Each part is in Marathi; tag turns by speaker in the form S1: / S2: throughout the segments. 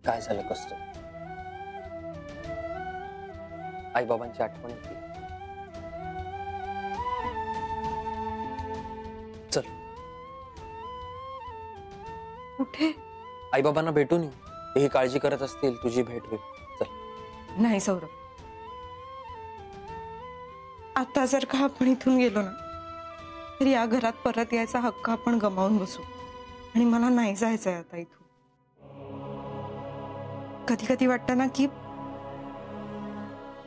S1: काय झालं कस्तुरी? आई बाबांची आठवण येते? चल
S2: कुठे?
S1: आई बाबांना भेटून येऊ. तेही काळजी करत असतील, तुझी भेट होईल. चल.
S2: नाही सौरभ, आता जर का आपण इथून गेलो ना तर या घरात परत यायचा हक्क आपण गमावून बसू. आणि मला नाही जायचंय आता इथून. कधी कधी वाटतं ना की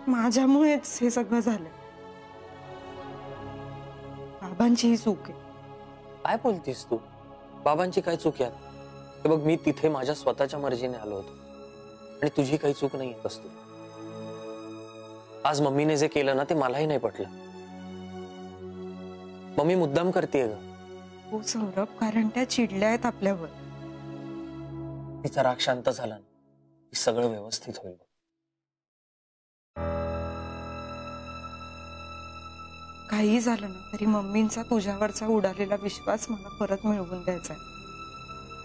S2: माझ्यामुळेच हे सगळं झालंय. बाबांचीही चूक आहे.
S1: काय बोलतीस तू? बाबांची काय चूक आहे? हे बघ, मी तिथे माझ्या स्वतःच्या मर्जीने आलो होतो आणि तुझी काही चूक नाही कस्तुरी. आज मम्मीने जे केलं ना ते मलाही नाही पटलं. मम्मी मुद्दाम करतेय ग.
S2: हो सौरभ, कारण त्या चिडल्या आहेत आपल्यावर.
S1: तिचा राग शांत झाला ना की सगळं व्यवस्थित होईल.
S2: काही झालं ना तरी मम्मींचा तुझ्यावरचा उडालेला विश्वास मला परत मिळवून द्यायचा आहे.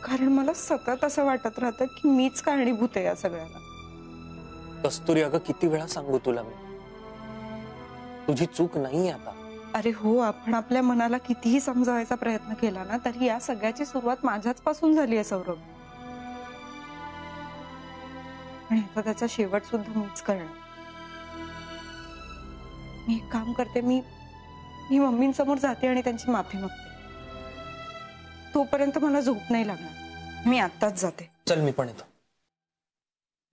S2: कारण मला सतत असं वाटत राहतं की मीच कारणीभूत आहे या सगळ्याला.
S1: कस्तुरी अगं, किती वेळा सांगू तुला मी, तुझी चूक नाहीये आता.
S2: अरे हो, आपण आपल्या मनाला कितीही समजावायचा प्रयत्न केला ना तरी या सगळ्याची सुरुवात माझ्याच पासून झाली आहे सौरभ. आणि आता त्याचा शेवट सुद्धा मीच करणार. मी एक काम करते, मी मम्मींसमोर जाते आणि त्यांची माफी मागते. तोपर्यंत मला झोप नाही लागणार. मी आत्ताच जाते.
S1: चल, मी पण येतो.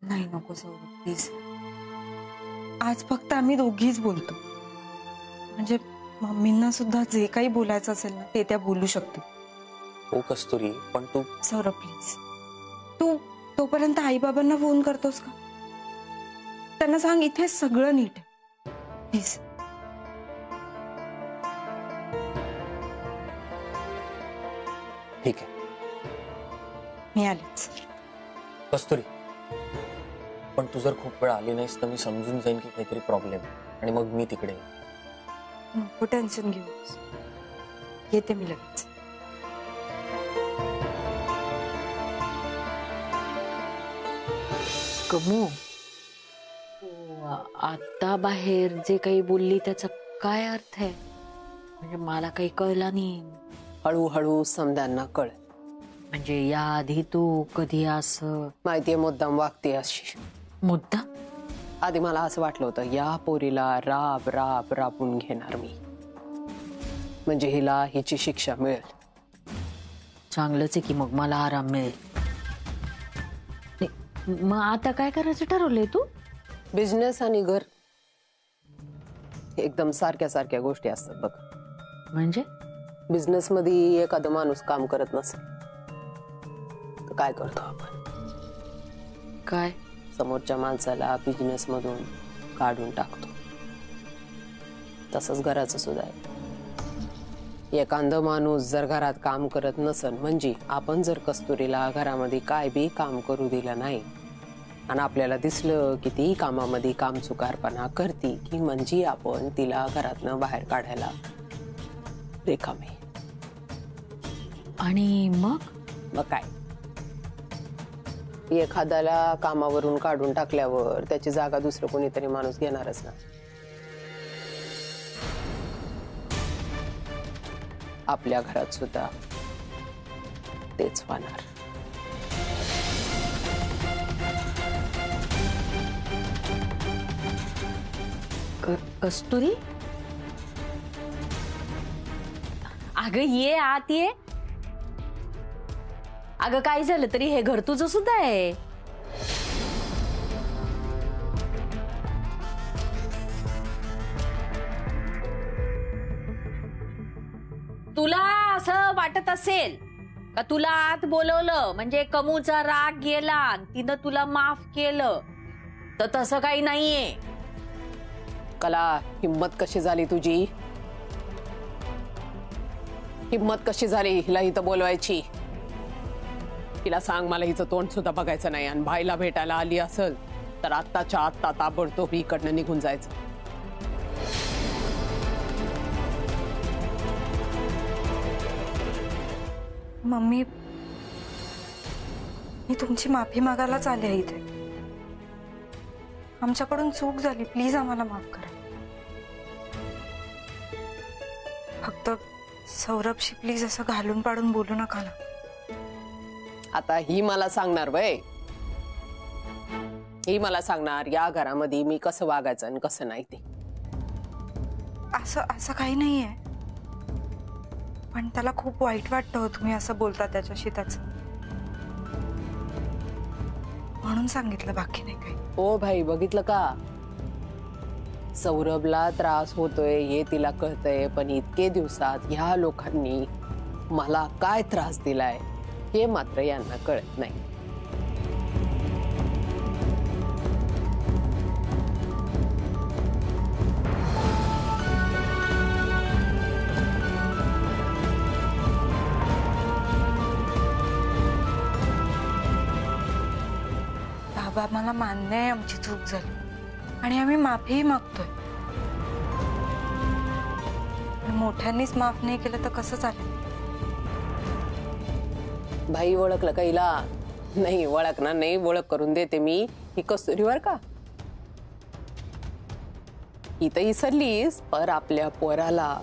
S2: नाही नको सौरभ, प्लीज. आज फक्त आम्ही दोघीच बोलतो. म्हणजे मम्मींना सुद्धा जे काही बोलायचं असेल ना ते त्या बोलू शकतील.
S1: हो कस्तुरी, पण तू.
S2: सौरभ प्लीज, तू तोपर्यंत आई बाबांना फोन करतोस का? त्यांना सांग इथे सगळं नीट आहे, प्लीज.
S1: ठीक आहे,
S2: मी आलेच.
S1: कस्तुरी, पण तू जर खूप वेळ आली नाहीस तर मी समजून जाईन की काहीतरी प्रॉब्लेम आणि मग मी तिकडे येईन.
S2: नको टेन्शन घेऊस, येते मी लगेच.
S3: कमू, आता बाहेर जे काही बोलली त्याचा काय अर्थ आहे? म्हणजे मला काही कळला नाही.
S4: हळूहळू समजांना कळ.
S3: म्हणजे याआधी तू कधी असं
S4: माहितीये मुद्दाम वागते अशी.
S3: मुद्दाम?
S4: आधी मला असं वाटलं होतं या पोरीला राब राब राबून घेणार मी, म्हणजे हिला हिची शिक्षा मिळेल.
S3: चांगलंच आहे की मग मला आराम मिळेल. मग आता काय करायचं ठरवलंय तू?
S4: बिझनेस आणि घर एकदम सारख्या सारख्या गोष्टी असतात बघ.
S3: म्हणजे
S4: बिझनेस मध्ये एखादा माणूस काम करत नसेल तर काय करतो आपण?
S3: काय?
S4: समोरच्या माणसाला बिझनेस मधून काढून टाकतो. तसंच घराचं सुद्धा आहे. एखादा माणूस जर घरात काम करत नसेल, म्हणजे आपण जर कस्तुरीला घरामध्ये काय बी काम करू दिलं नाही आणि आपल्याला दिसलं की ती कामामध्ये कामचुकारपणा करती, की म्हणजे आपण तिला घरातनं बाहेर काढायला रिकामे.
S3: आणि मग
S4: काय, एखाद्याला कामावरून काढून टाकल्यावर त्याची जागा दुसरं कोणीतरी माणूस घेणारच ना. आपल्या घरात सुद्धा तेच होणार.
S3: कस्तुरी, अगं ये आत ये. अगं काय झालं तरी हे घर तुझं सुद्धा आहे. तुला असं वाटत असेल का तुला आत बोलवलं म्हणजे कमूचा राग गेला, तिनं तुला माफ केलं, तर तसं काही नाहीये.
S4: कला, हिम्मत कशी झाली तुझी? हिम्मत कशी झाली हिला इथं बोलवायची? हिला सांग मला हिचं तोंड सुद्धा बघायचं नाही, आणि भाईला भेटायला आली असेल तर आत्ताच्या आत्ता ताबडतोब इकडनं निघून जायचं.
S2: मम्मी, मी तुमची माफी मागायलाच आले आहे इथे. आमच्याकडून चूक झाली, प्लीज आम्हाला माफ करा. फक्त सौरभशी प्लीज असं घालून पाडून बोलू नका ना.
S4: आता ही मला सांगणार वय, ही मला सांगणार या घरामध्ये मी कसं वागायचं आणि कसं नाही ते.
S2: असं काही नाहीये, पण त्याला खूप वाईट वाटतं हो तुम्ही असं बोलता त्याच्याशी, त्याचं म्हणून सांगितलं, बाकी नाही काही.
S4: ओ भाई, बघितलं का, सौरभला त्रास होतोय हे तिला कळतंय, पण इतके दिवसात ह्या लोकांनी मला काय त्रास दिलाय हे मात्र यांना कळत नाही.
S2: बाबा, मला मान्य आहे आमची चूक झाली आणि आम्ही माफीही मागतोय, पण मोठ्यांनीच माफ नाही केलं तर कसं चालेल?
S4: भाई, ओळखलं का हिला? नाही ओळखणार नाही, ओळख करून देते मी. ही कस्तुरीवर का इथं विसरलीस, पर आपल्या पोराला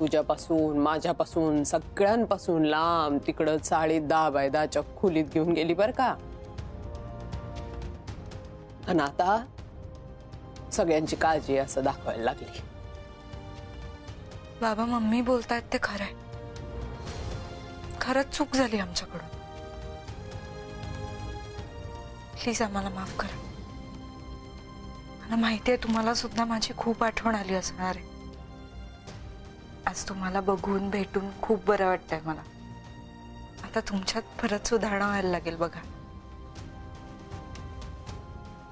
S4: तुझ्यापासून माझ्यापासून सगळ्यांपासून लांब तिकडं 10x10 खोलीत घेऊन गेली बर का. आणि आता सगळ्यांची काळजी असं दाखवायला लागली.
S2: बाबा, मम्मी बोलतायत ते खरंय, खरंच चूक झाली आमच्याकडून. प्लीज आम्हाला माफ करा. मला माहितीये तुम्हाला सुद्धा माझी खूप आठवण आली असणार आहे. आज तुम्हाला बघून भेटून खूप बरं वाटतंय मला. आता तुमच्यात परत सुधारणा व्हायला लागेल बघा.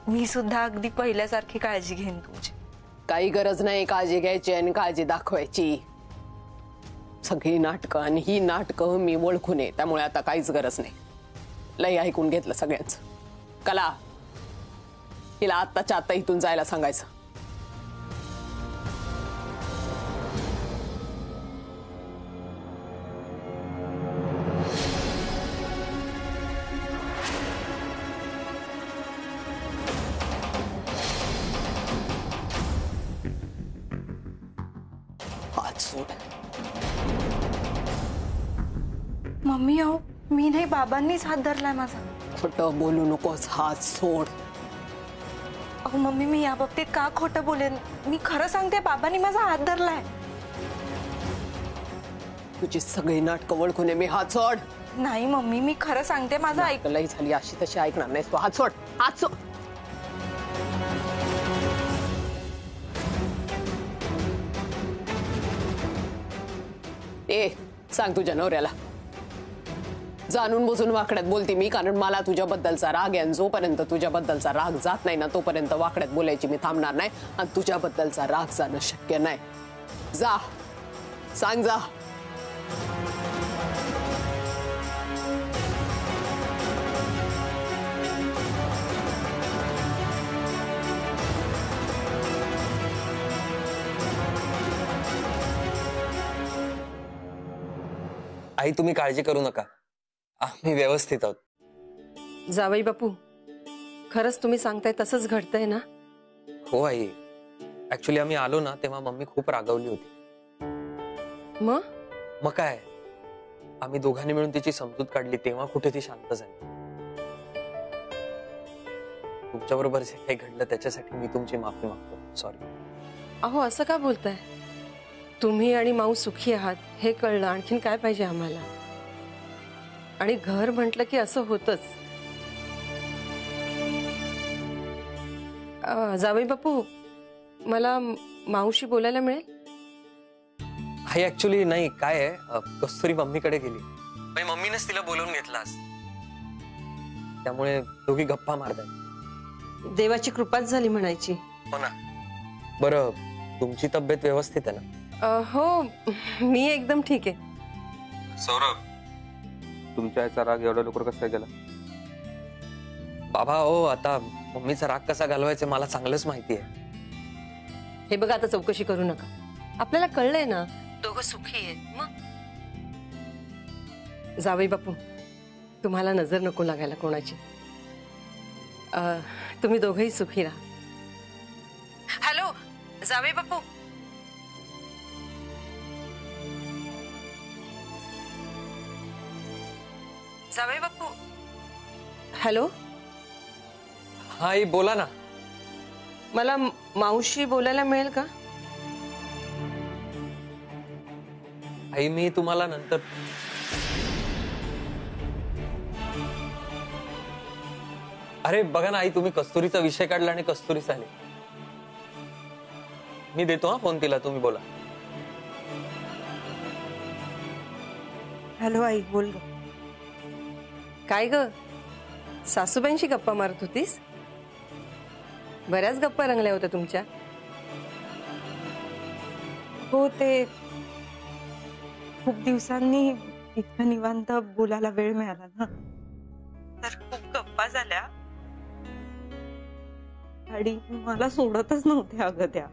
S2: मी सुद्धा अगदी पहिल्यासारखी काळजी घेईन तुमची.
S4: काही गरज नाही काळजी घ्यायची आणि काळजी दाखवायची. सगळी नाटकं आणि ही नाटकं मी ओळखून आहे, त्यामुळे आता काहीच गरज नाही. लई ऐकून घेतलं सगळ्यांचं. कला, हिला आत्ताच्या आत्ता इथून जायला सांगायचं. हात सोड.
S2: मम्मी, अहो मी नाही, बाबांनीच हात धरलाय माझा.
S4: खोटं बोलू नकोस, हात सोड.
S2: अहो मम्मी, मी या बाबतीत का खोटं बोलेन? मी खरं सांगते, बाबांनी माझा हात धरलाय.
S4: तुझी सगळी नाटकं ओळखून मी. हात सोड.
S2: नाही मम्मी, मी खरं सांगते, माझं ऐक.
S4: लई झाली, अशी तशी ऐकणार नाहीस तू. हात सोड, हात सोड. ए, सांग तुझ्या नवऱ्याला. जाणून बुजून वाकड्यात बोलते मी, कारण मला तुझ्याबद्दलचा राग आहे. जोपर्यंत तुझ्याबद्दलचा राग जात नाही ना, तोपर्यंत वाकड्यात बोलायची मी थांबणार नाही. आणि तुझ्याबद्दलचा राग जाणं शक्य नाही. जा, सांग, जा.
S1: आई, तुम्ही काळजी करू नका, आम्ही व्यवस्थित आहोत.
S5: जावई बापू, खरंच तुम्ही सांगताय तसंच घडतंय ना?
S1: हो आई, ऍक्च्युली आम्ही आलो ना तेव्हा मम्मी खूप रागावली होती. मग काय, आम्ही दोघांनी मिळून तिची समजूत काढली, तेव्हा कुठे ती शांत झाली. तुमच्याबरोबर जे काही घडलं त्याच्यासाठी मी तुमची माफी मागतो. सॉरी.
S5: अहो, असं का बोलताय? तुम्ही आणि माऊ सुखी आहात हे कळलं, आणखीन काय पाहिजे आम्हाला? आणि घर म्हटलं की असं होतच. जावई बापू, मला माऊशी बोलायला मिळेल?
S1: आई ऍक्च्युली नाही, काय आहे, कस्तुरी मम्मीकडे गेली, मम्मीनेच तिला बोलवून घेतलास, त्यामुळे दोघी गप्पा मारताय.
S5: देवाची कृपाच झाली म्हणायची.
S1: हो ना. बरं, तुमची तब्येत व्यवस्थित आहे ना?
S5: हो, मी एकदम ठीक आहे.
S1: सौरभ,
S6: तुमच्या आईचा राग एवढ्या लवकर कसा गेला?
S1: बाबा हो, आता मम्मीचा राग कसा घालवायचा मला चांगलंच माहिती आहे.
S5: हे बघा, आता चौकशी करू नका. आपल्याला कळलंय ना, दोघं सुखी आहेत. मग जावई बापू, तुम्हाला नजर नको लागायला कोणाची. तुम्ही दोघंही सुखी राहा. हॅलो जावे बापू. जावे बापू. हॅलो.
S1: हा आई बोला ना.
S5: मला मावशी बोलायला मिळेल का?
S1: आई मी तुम्हाला नंतर. अरे बघा ना आई, तुम्ही कस्तुरीचा विषय काढला आणि कस्तुरीच आले. मी देतो हा फोन तिला, तुम्ही बोला.
S2: हॅलो आई, बोल ग.
S5: काय ग, सासूबाईंशी गप्पा मारत होतीस? बऱ्याच गप्पा रंगल्या होत्या तुमच्या.
S2: हो, ते खूप दिवसांनी इतकं निवांत बोलायला वेळ मिळाला ना, तर खूप गप्पा झाल्या आणि मला सोडतच नव्हत्या अगं त्या.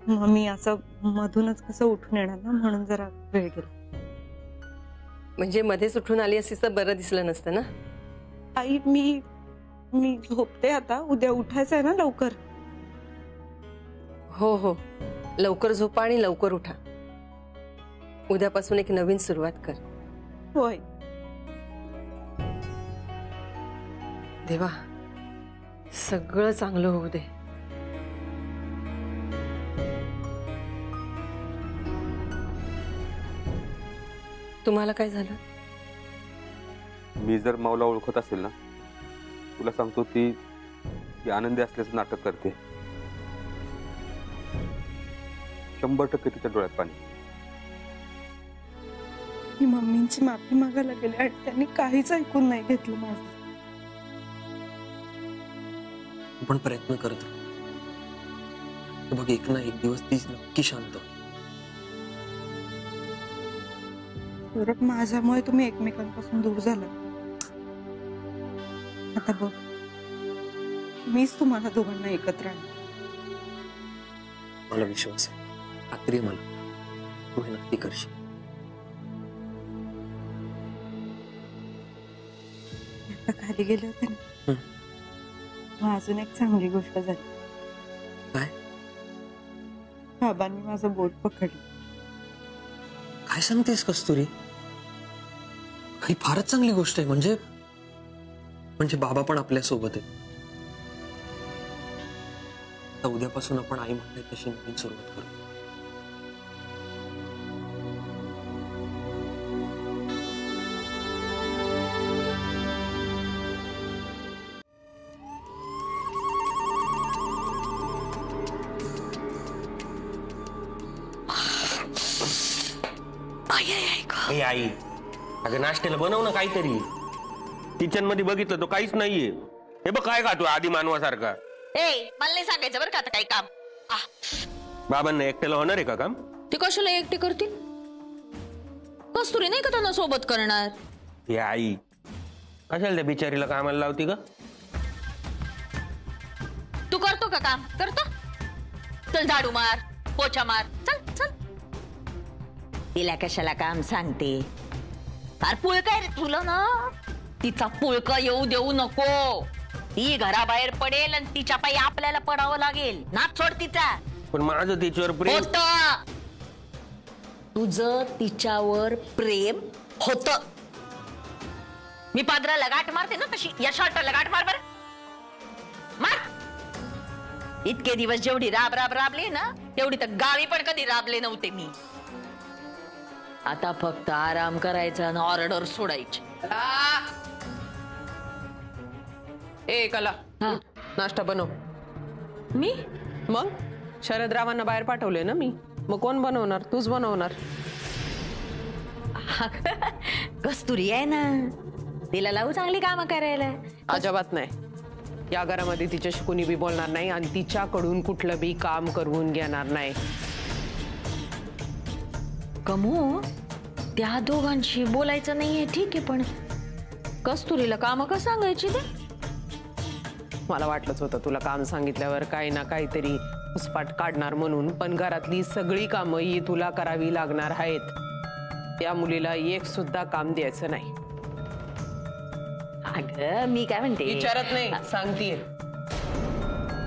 S2: मग मी असं मधूनच कसं उठून येणार ना, म्हणून जरा वेळ गेला.
S5: म्हणजे मध्येच उठून आली असतीस तर बरं दिसलं नसतं ना.
S2: आई मी झोपते आता, उद्या उठायचं आहे ना लवकर.
S5: हो हो, लवकर झोपा आणि लवकर उठा. उद्यापासून एक नवीन सुरुवात कर.
S2: होय.
S5: देवा, सगळं चांगलं होऊ दे. तुम्हाला काय झालं?
S6: मी जर माऊला ओळखत असेल ना, तुला सांगतो ती आनंदी असल्याचं नाटक करते. 100% तिच्या डोळ्यात पाणी.
S2: मी मम्मींची माफी मागायला गेले आणि त्यांनी काहीच ऐकून नाही घेतलं माझं.
S1: पण प्रयत्न करत राहू. बघ, एक ना एक दिवस तीच नक्की शांत होईल.
S2: माझ्यामुळे तुम्ही एकमेकांपासून दूर झाला. आता बघ, मीच तुम्हाला दोघांना एकत्र आणलं.
S1: मला विश्वास आहे, खात्री मला तू हे नक्की करशील.
S2: आता खाली गेले होते ना, मग अजून एक चांगली गोष्ट झाली.
S1: काय?
S2: बाबांनी माझं बोट पकडलं.
S1: काय सांगतेस कस्तुरी? ही फारच चांगली गोष्ट आहे. म्हणजे बाबा पण आपल्या सोबत आहे. आता उद्यापासून आपण आई म्हणते तशी नवीन सुरुवात करू.
S7: ए आई, अगं नाश्त्याला बनव ना काहीतरी. किचन मध्ये बघितलं तो काहीच नाहीये. हे बघ काय खातो आधी मानवासारखा.
S3: ए, मला नाही सांगायचं बरं का आता काही काम.
S7: बाबांना एकट्याला होणार आहे का काम?
S3: ते कशाला एकटे करतील? कस्तुरी नाही का त्यांना सोबत करणार?
S7: हे आई, कशाला त्या बिचारीला कामाला लावती ग?
S3: तू करतो का काम? करतो. चल झाडू मार, पोछा मार, चल चल. तिला कशाला काम सांगते? फार पुळका आहे रे तुला ना. तिचा पुळका येऊ देऊ नको. ती घराबाहेर पडेल आणि तिच्या पायी आपल्याला पडावं लागेल. नाच सोड तिचा.
S7: पण माझं तिच्यावर प्रेम
S3: होत. तुझं तिच्यावर प्रेम होत. मी पादराला गाठ मारते ना तशी या शर्टाला गाठ मार बर. मार. इतके दिवस जेवढी राबले ना, तेवढी तर गावी पण कधी राबले नव्हते मी. आता फक्त आराम करायचा आणि ऑर्डर सोडायची.
S4: ए कला, नाश्ता बनव.
S3: मी
S4: मग शरदरावांना बाहेर पाठवले ना मी, मग कोण बनवणार? तूच बनवणार.
S3: कस्तुरी आहे ना, तिला लावू चांगली कामं करायला.
S4: अजिबात नाही. या घरामध्ये तिच्याशी कुणी बी बोलणार नाही आणि तिच्याकडून कुठलं बी काम करून घेणार नाही.
S3: कमू, त्या दोघांशी बोलायचं नाहीये ठीक आहे, पण कस्तुरीला काम का सांगायची ते?
S4: मला वाटलंच होतं तुला काम सांगितल्यावर काही ना काहीतरी पुसपाट काढणार म्हणून, पण घरातली सगळी कामं ही तुला करावी लागणार आहेत. त्या मुलीला एक सुद्धा काम द्यायचं नाही.
S3: मी काय म्हणते
S4: विचारत नाही, सांगतीये.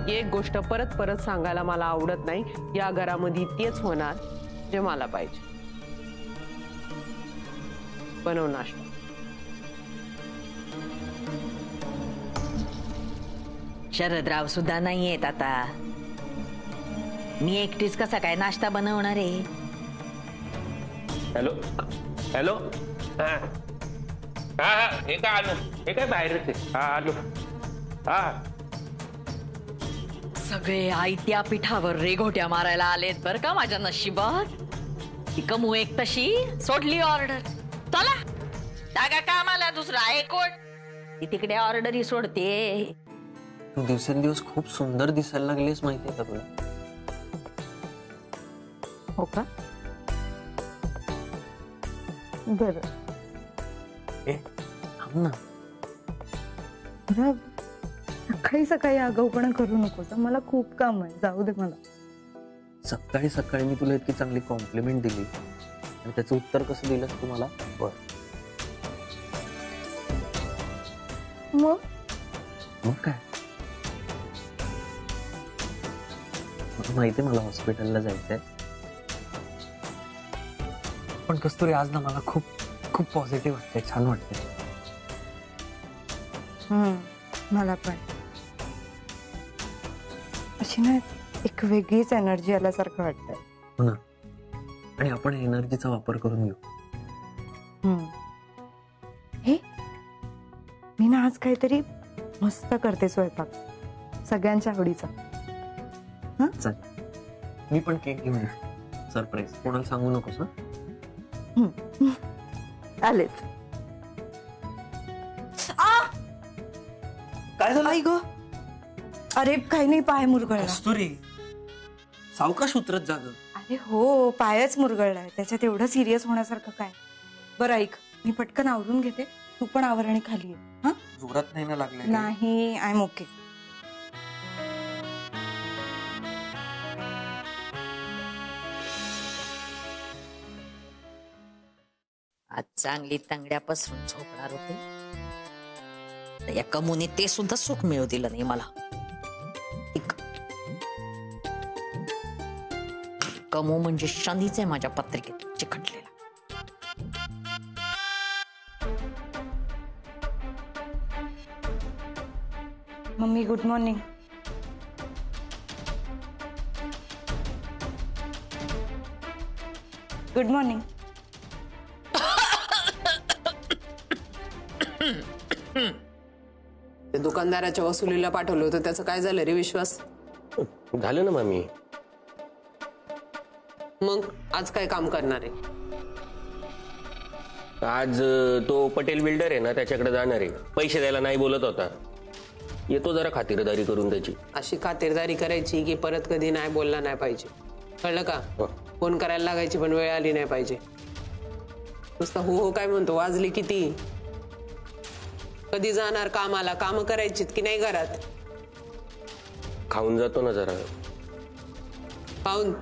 S4: एक गोष्ट परत परत सांगायला मला आवडत नाही. या घरामध्ये तेच होणार जे मला पाहिजे. बनव नाश्ता.
S3: शरदराव सुद्धा नाही येत आता. मी एकटीच कसा काय नाश्ता बनवणार आहे?
S7: Hello hello. हा हा हा, हे काय आलो, हे काय बाहेरच आहे. हा आलो. हा
S3: सगळे आयत्या पिठावर रेघोट्या मारायला आलेत बर का माझ्या नशिबात. ती कमू एक तशी सोडली ऑर्डर. चला जागा कामाला दुसरा आहे कोण. ती तिकडे ऑर्डरही सोडते.
S1: तू दिवसेंदिवस खूप सुंदर दिसायला लागलीस, माहितीये का तुला?
S2: हो का? बर
S1: ए थांब ना.
S2: सकाळी सकाळी आगाऊपणा करू नकोस. मला खूप काम आहे, जाऊ दे मला.
S1: सकाळी सकाळी मी तुला इतकी चांगली कॉम्प्लिमेंट दिली आणि त्याचं उत्तर कसं दिलंस तू मला? मग काय, माहिती मला हॉस्पिटलला जायचंय, पण कस्तुरी आज ना मला खूप खूप पॉझिटिव्ह वाटतंय, छान वाटतंय.
S2: मला पण अशी ना एक वेगळीच एनर्जी आल्यासारखं वाटतंय.
S1: हो ना, आणि आपण एनर्जीचा वापर करून घेऊ.
S2: हे मी ना आज काहीतरी मस्त करते स्वयंपाक, सगळ्यांच्या आवडीचा.
S1: मी पण केक घेऊन सरप्राईज. कोणाला सांगू नकोस ना.
S2: आलेच.
S1: काय झालं?
S2: आई ग, अरे काही नाही, पाय मुरगळला.
S1: कस्तुरी सावकाश उतरत जाग.
S2: अरे हो, पायच मुरगळलाय, त्याच्यात एवढं सिरियस होण्यासारखं काय? बरं ऐक, मी पटकन आवरून घेते, तू पण आवर आणि खाली ये. हा,
S1: जोरात नाही ना लागले?
S2: नाही, आय एम ओके.
S3: आज चांगली तांगड्यापासून झोपणार होते, या कमूने ते सुद्धा सुख मिळू दिलं नाही मला. कमू म्हणजे शनीच आहे माझ्या पत्रिकेत चिकटलेला.
S2: Mummy good morning. Good morning.
S4: ते दुकानदाराच्या वसुलीला पाठवलं होतं, त्याचं काय झालं रे विश्वास?
S7: झालं ना मामी.
S4: मग आज काय काम करणार आहे?
S7: आज तो पटेल बिल्डर आहे ना, त्याच्याकडे जाणार आहे. पैसे द्यायला नाही बोलत होता. येतो जरा खातिरदारी करून त्याची.
S4: अशी खातिरदारी करायची की परत कधी नाही बोलला नाही पाहिजे, कळलं का? फोन करायला लागायची पण वेळ आली नाही पाहिजे. नुसतं हो हो काय म्हणतो, वाजले किती? कधी जाणार कामाला? काम करायची की नाही घरात?
S7: खाऊन जातो ना जरा.
S4: खाऊन?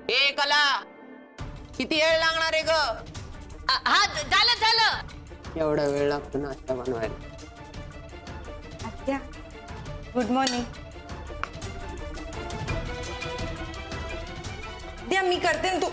S4: ए कला, किती वेळ लागणार आहे ग?
S3: हा झालं झालं.
S4: एवढा वेळ लागतो नाश्ता बनवायला?
S2: आत्या गुड मॉर्निंग. द्या मी करते ना, तू